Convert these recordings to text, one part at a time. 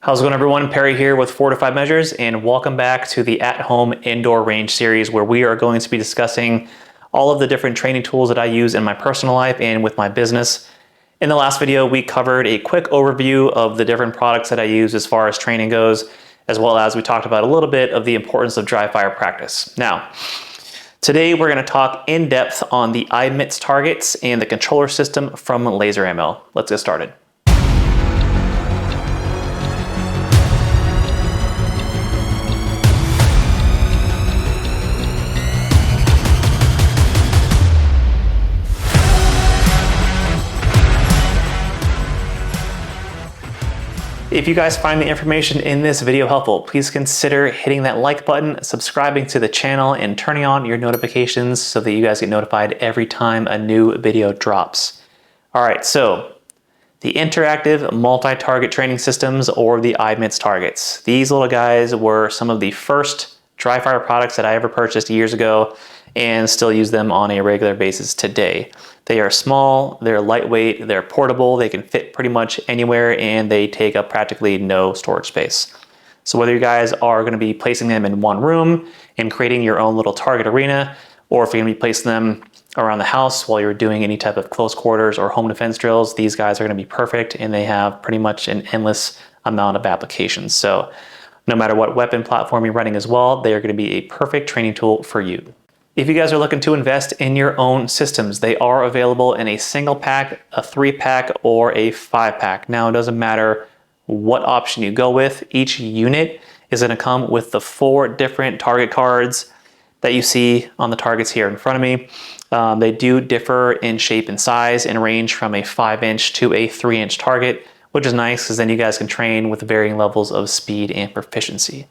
How's it going, everyone? Perry here with 4 to 5 Measures, and welcome back to the at-home indoor range series, where we are going to be discussing all of the different training tools that I use in my personal life and with my business. In the last video, we covered a quick overview of the different products that I use as far as training goes, as well as we talked about a little bit of the importance of dry fire practice. Now, today we're going to talk in depth on the I-MTTS targets and the controller system from Laser Ammo. Let's get started. If you guys find the information in this video helpful, please consider hitting that like button, subscribing to the channel, and turning on your notifications so that you guys get notified every time a new video drops. All right, so the interactive multi-target training systems, or the I-MTTS targets. These little guys were some of the first dry fire products that I ever purchased years ago and still use them on a regular basis today. They are small, they're lightweight, they're portable, they can fit pretty much anywhere, and they take up practically no storage space. So whether you guys are going to be placing them in one room and creating your own little target arena, or if you're going to be placing them around the house while you're doing any type of close quarters or home defense drills, these guys are going to be perfect, and they have pretty much an endless amount of applications. So no matter what weapon platform you're running as well, they are going to be a perfect training tool for you. If you guys are looking to invest in your own systems, they are available in a single pack, a 3-pack, or a 5-pack. Now, it doesn't matter what option you go with. Each unit is going to come with the 4 different target cards that you see on the targets here in front of me. They do differ in shape and size and range from a 5-inch to a 3-inch target, which is nice because then you guys can train with varying levels of speed and proficiency.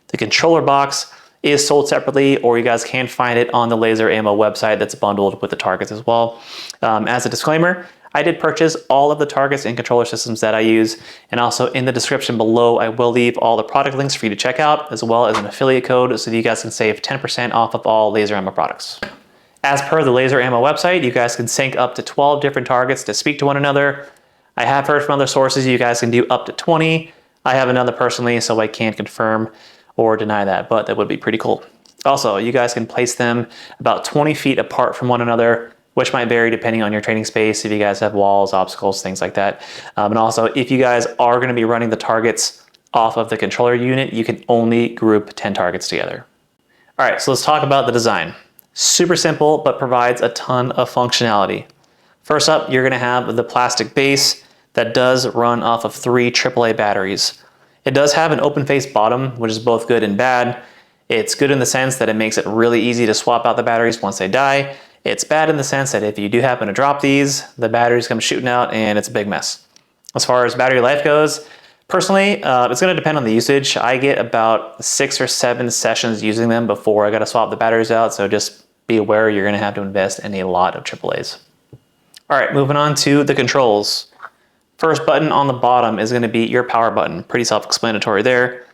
The controller box is sold separately, or you guys can find it on the Laser Ammo website that's bundled with the targets as well. As a disclaimer, I did purchase all of the targets and controller systems that I use, and also in the description below I will leave all the product links for you to check out, as well as an affiliate code so that you guys can save 10% off of all Laser Ammo products. As per the Laser Ammo website, you guys can sync up to 12 different targets to speak to one another. I have heard from other sources you guys can do up to 20. I haven't done that personally, so I can't confirm or deny that, but that would be pretty cool. Also, you guys can place them about 20 feet apart from one another, which might vary depending on your training space, if you guys have walls, obstacles, things like that. And also, if you guys are going to be running the targets off of the controller unit, you can only group 10 targets together. All right, so let's talk about the design. Super simple, but provides a ton of functionality. First up, you're going to have the plastic base that does run off of 3 AAA batteries. It does have an open face bottom, which is both good and bad. It's good in the sense that it makes it really easy to swap out the batteries once they die. It's bad in the sense that if you do happen to drop these, the batteries come shooting out and it's a big mess. As far as battery life goes, personally, it's going to depend on the usage. I get about 6 or 7 sessions using them before I got to swap the batteries out, so just be aware you're going to have to invest in a lot of AAAs. All right, moving on to the controls. First button on the bottom is going to be your power button. Pretty self-explanatory there.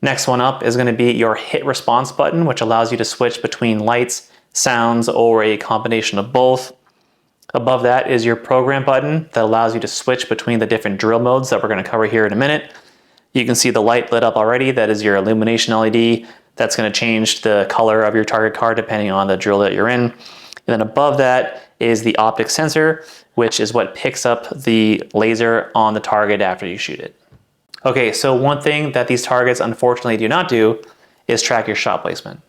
Next one up is going to be your hit response button, which allows you to switch between lights, sounds, or a combination of both. Above that is your program button that allows you to switch between the different drill modes that we're going to cover here in a minute. You can see the light lit up already. That is your illumination LED. That's going to change the color of your target card depending on the drill that you're in. And then above that is the optic sensor, which is what picks up the laser on the target after you shoot it. Okay, so one thing that these targets unfortunately do not do is track your shot placement.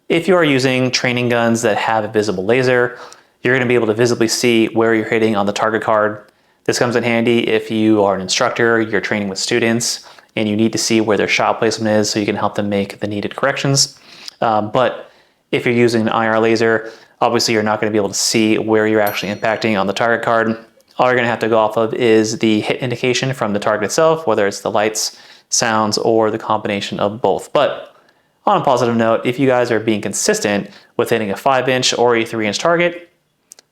If you are using training guns that have a visible laser, you're going to be able to visibly see where you're hitting on the target card. This comes in handy if you are an instructor, you're training with students, and you need to see where their shot placement is so you can help them make the needed corrections. But if you're using an IR laser, obviously you're not going to be able to see where you're actually impacting on the target card. All you're going to have to go off of is the hit indication from the target itself, whether it's the lights, sounds, or the combination of both. But on a positive note, if you guys are being consistent with hitting a 5-inch or a 3-inch target,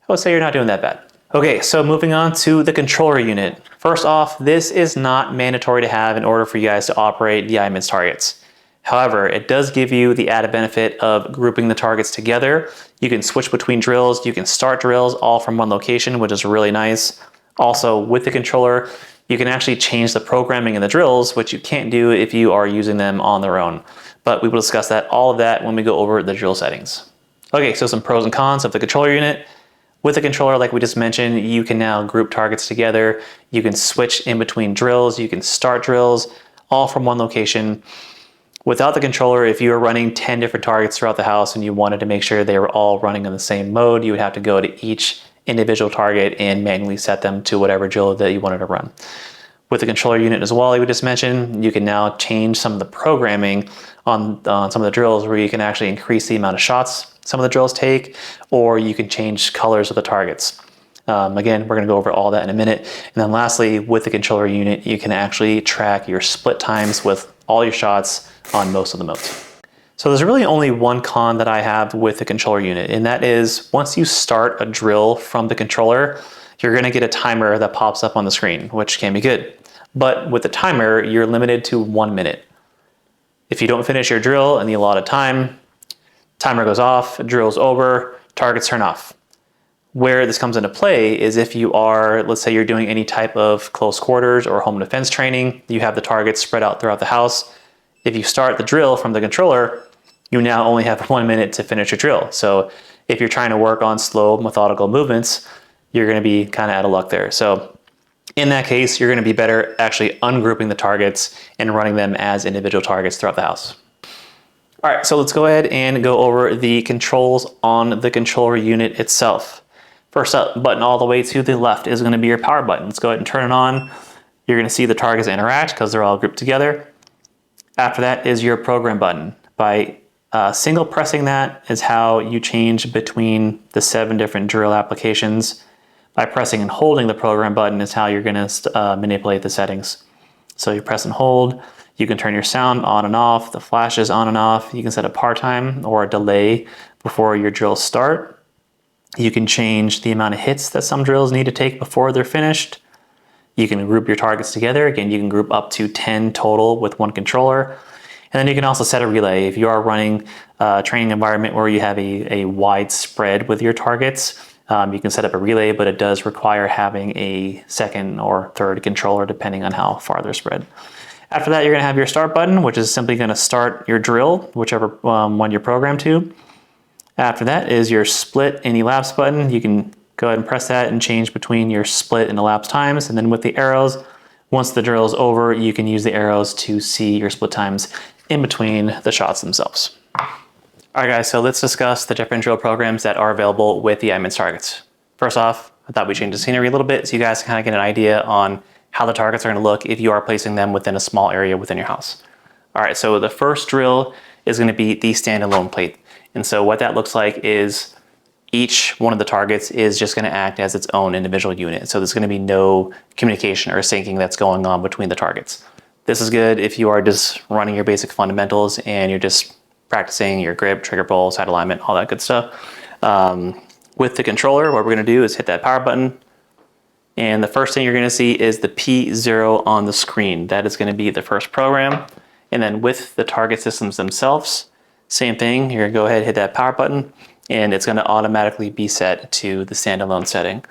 I would say you're not doing that bad. Okay, so moving on to the controller unit. First off, this is not mandatory to have in order for you guys to operate the I-MTTS targets. However, it does give you the added benefit of grouping the targets together. You can switch between drills, you can start drills all from one location, which is really nice. Also, with the controller, You can actually change the programming in the drills, which you can't do if you are using them on their own. But we will discuss all of that when we go over the drill settings. Okay, so some pros and cons of the controller unit. With the controller, like we just mentioned, you can now group targets together. You can switch in between drills. You can start drills all from one location. Without the controller, if you were running 10 different targets throughout the house and you wanted to make sure they were all running in the same mode, you would have to go to each individual target and manually set them to whatever drill that you wanted to run. With the controller unit as well, like we just mentioned, you can now change some of the programming on some of the drills where you can actually increase the amount of shots some of the drills take, or you can change colors of the targets. Again, we're gonna go over all that in a minute. And then lastly, with the controller unit, you can actually track your split times with all your shots on most of the modes. So there's really only one con that I have with the controller unit, and that is once you start a drill from the controller, you're gonna get a timer that pops up on the screen, which can be good. But with the timer, you're limited to 1 minute. If you don't finish your drill in the allotted time, timer goes off, drill's over, targets turn off. Where this comes into play is if you are, let's say you're doing any type of close quarters or home defense training, you have the targets spread out throughout the house. If you start the drill from the controller, you now only have 1 minute to finish your drill. So if you're trying to work on slow, methodical movements, you're gonna be kind of out of luck there. So in that case, you're gonna be better actually ungrouping the targets and running them as individual targets throughout the house. All right, so let's go ahead and go over the controls on the controller unit itself. First up, button all the way to the left is gonna be your power button. Let's go ahead and turn it on. You're gonna see the targets interact because they're all grouped together. After that is your program button. By single pressing that is how you change between the 7 different drill applications. By pressing and holding the program button is how you're gonna manipulate the settings. So you press and hold. You can turn your sound on and off, the flashes on and off. You can set a par time or a delay before your drills start. You can change the amount of hits that some drills need to take before they're finished. You can group your targets together. Again, you can group up to 10 total with one controller. And then you can also set a relay. If you are running a training environment where you have a wide spread with your targets, you can set up a relay, but it does require having a second or third controller depending on how far they're spread. After that, you're gonna have your start button, which is simply gonna start your drill, whichever one you're programmed to. After that is your split and elapse button. You can go ahead and press that and change between your split and elapse times. And then with the arrows, once the drill is over, you can use the arrows to see your split times in between the shots themselves. All right, guys, so let's discuss the different drill programs that are available with the I-MTTS Targets. First off, I thought we'd change the scenery a little bit so you guys can kind of get an idea on how the targets are gonna look if you are placing them within a small area within your house. All right, so the first drill is gonna be the standalone plate. And so what that looks like is each one of the targets is just gonna act as its own individual unit. So there's gonna be no communication or syncing that's going on between the targets. This is good if you are just running your basic fundamentals and you're just practicing your grip, trigger pull, side alignment, all that good stuff. With the controller, what we're gonna do is hit that power button. And the first thing you're gonna see is the P0 on the screen. That is gonna be the first program. And then with the target systems themselves, same thing, you're gonna go ahead and hit that power button and it's gonna automatically be set to the standalone setting.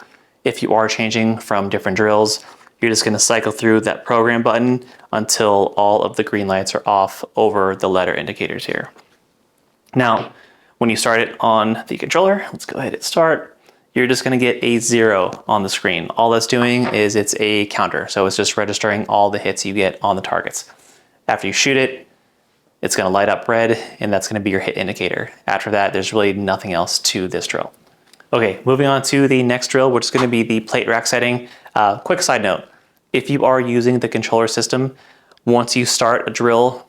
If you are changing from different drills, you're just gonna cycle through that program button until all of the green lights are off over the letter indicators here. Now, when you start it on the controller, let's go ahead and start. You're just gonna get a 0 on the screen. All that's doing is it's a counter. So it's just registering all the hits you get on the targets. After you shoot it, it's gonna light up red and that's gonna be your hit indicator. After that, there's really nothing else to this drill. Okay, moving on to the next drill, which is gonna be the plate rack setting. Quick side note, if you are using the controller system, once you start a drill,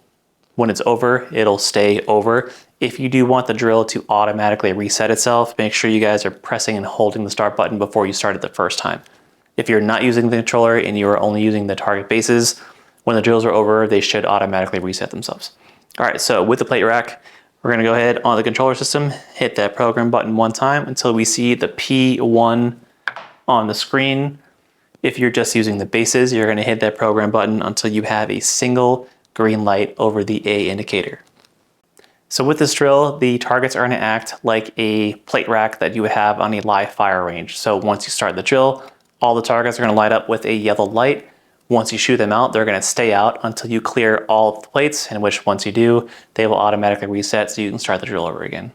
when it's over, it'll stay over. If you do want the drill to automatically reset itself, make sure you guys are pressing and holding the start button before you start it the first time. If you're not using the controller and you are only using the target bases, when the drills are over, they should automatically reset themselves. All right, so with the plate rack, we're gonna go ahead on the controller system, hit that program button one time until we see the P1 on the screen. If you're just using the bases, you're gonna hit that program button until you have a single green light over the A indicator. So with this drill, the targets are gonna act like a plate rack that you would have on a live fire range. So once you start the drill, all the targets are gonna light up with a yellow light. Once you shoot them out, they're gonna stay out until you clear all of the plates, in which once you do, they will automatically reset so you can start the drill over again.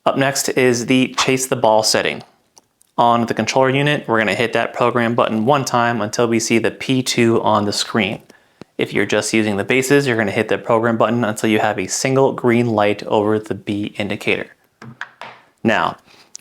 Up next is the chase the ball setting. On the controller unit, we're gonna hit that program button one time until we see the P2 on the screen. If you're just using the bases, you're gonna hit the program button until you have a single green light over the B indicator. Now,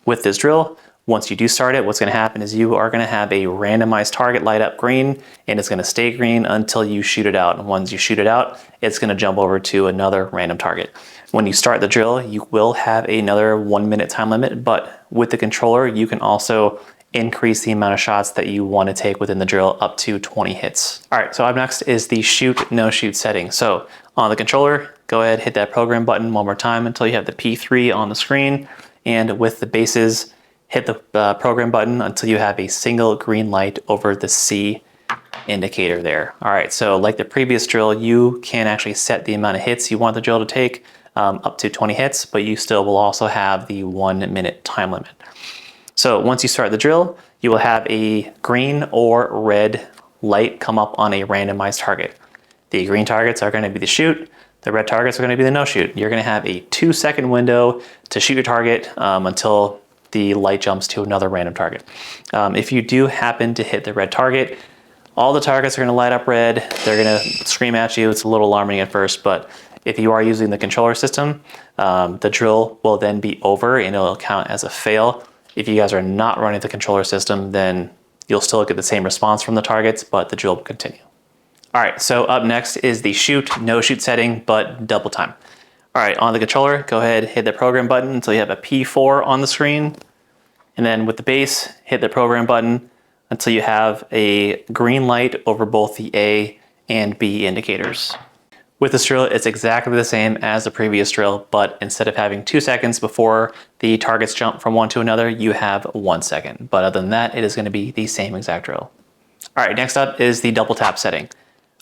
with this drill, once you do start it, what's gonna happen is you are gonna have a randomized target light up green, and it's gonna stay green until you shoot it out. And once you shoot it out, it's gonna jump over to another random target. When you start the drill, you will have another 1 minute time limit, but with the controller, you can also increase the amount of shots that you want to take within the drill up to 20 hits. All right, so up next is the shoot, no shoot setting. So on the controller, go ahead, hit that program button one more time until you have the P3 on the screen. And with the bases, hit the program button until you have a single green light over the C indicator there. All right, so like the previous drill, you can actually set the amount of hits you want the drill to take up to 20 hits, but you still will also have the 1 minute time limit. So once you start the drill, you will have a green or red light come up on a randomized target. The green targets are going to be the shoot, the red targets are going to be the no shoot. You're going to have a 2-second window to shoot your target until the light jumps to another random target. If you do happen to hit the red target, all the targets are going to light up red. They're going to scream at you. It's a little alarming at first, but if you are using the controller system, the drill will then be over and it'll count as a fail. If you guys are not running the controller system, then you'll still get the same response from the targets, but the drill will continue. All right, so up next is the shoot, no shoot setting, but double time. All right, on the controller, go ahead, hit the program button until you have a P4 on the screen. And then with the base, hit the program button until you have a green light over both the A and B indicators. With this drill, it's exactly the same as the previous drill, but instead of having 2 seconds before the targets jump from one to another, you have 1 second. But other than that, it is going to be the same exact drill. All right, next up is the double tap setting.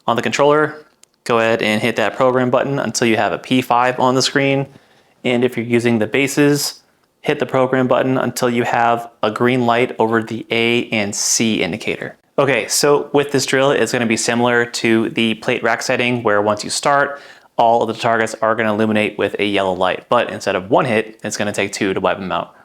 On the controller, go ahead and hit that program button until you have a P5 on the screen. And if you're using the bases, hit the program button until you have a green light over the A and C indicator. Okay, so with this drill, it's going to be similar to the plate rack setting where once you start, all of the targets are going to illuminate with a yellow light, but instead of 1 hit, it's going to take 2 to wipe them out.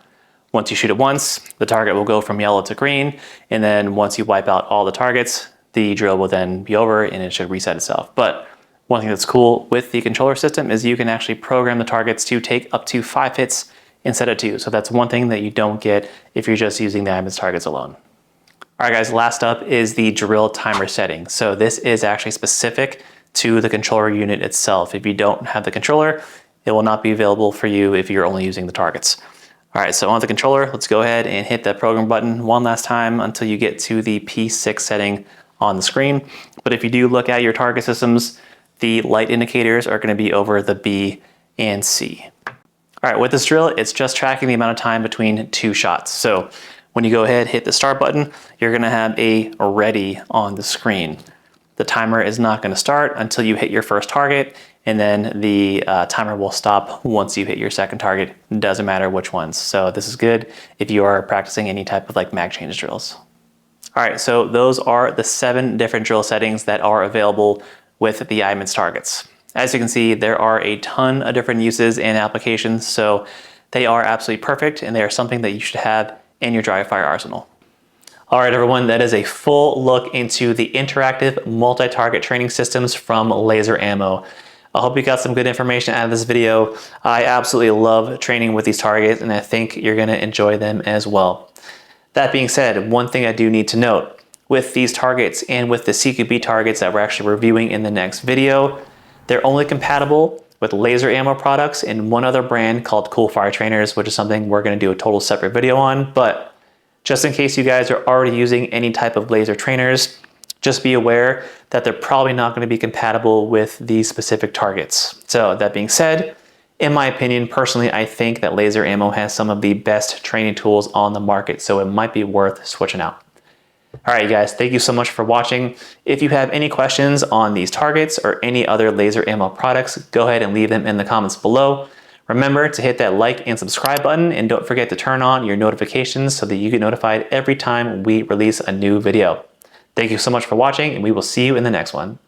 Once you shoot it once, the target will go from yellow to green, and then once you wipe out all the targets, the drill will then be over and it should reset itself. But one thing that's cool with the controller system is you can actually program the targets to take up to 5 hits instead of 2. So that's one thing that you don't get if you're just using the I-MTTS targets alone. All right, guys, last up is the drill timer setting. So this is actually specific to the controller unit itself. If you don't have the controller, it will not be available for you if you're only using the targets. All right, so on the controller, let's go ahead and hit that program button one last time until you get to the P6 setting on the screen. But if you do look at your target systems, the light indicators are going to be over the B and C. All right, with this drill, it's just tracking the amount of time between 2 shots. So when you go ahead, hit the start button, you're gonna have a ready on the screen. The timer is not gonna start until you hit your first target, and then the timer will stop once you hit your second target. It doesn't matter which ones. So this is good if you are practicing any type of like mag change drills. All right, so those are the 7 different drill settings that are available with the I-MTTS targets. As you can see, there are a ton of different uses and applications, so they are absolutely perfect, and they are something that you should have in your dry fire arsenal. All right, everyone, that is a full look into the interactive multi-target training systems from Laser Ammo. I hope you got some good information out of this video. I absolutely love training with these targets, and I think you're gonna enjoy them as well. That being said, one thing I do need to note, with these targets and with the CQB targets that we're actually reviewing in the next video, they're only compatible with Laser Ammo products and one other brand called Cool Fire Trainers, which is something we're going to do a total separate video on. But just in case you guys are already using any type of laser trainers, just be aware that they're probably not going to be compatible with these specific targets. So that being said, in my opinion, personally, I think that Laser Ammo has some of the best training tools on the market, so it might be worth switching out. All right, you guys, thank you so much for watching. If you have any questions on these targets or any other Laser Ammo products, go ahead and leave them in the comments below. Remember to hit that like and subscribe button, and don't forget to turn on your notifications so that you get notified every time we release a new video. Thank you so much for watching, and we will see you in the next one.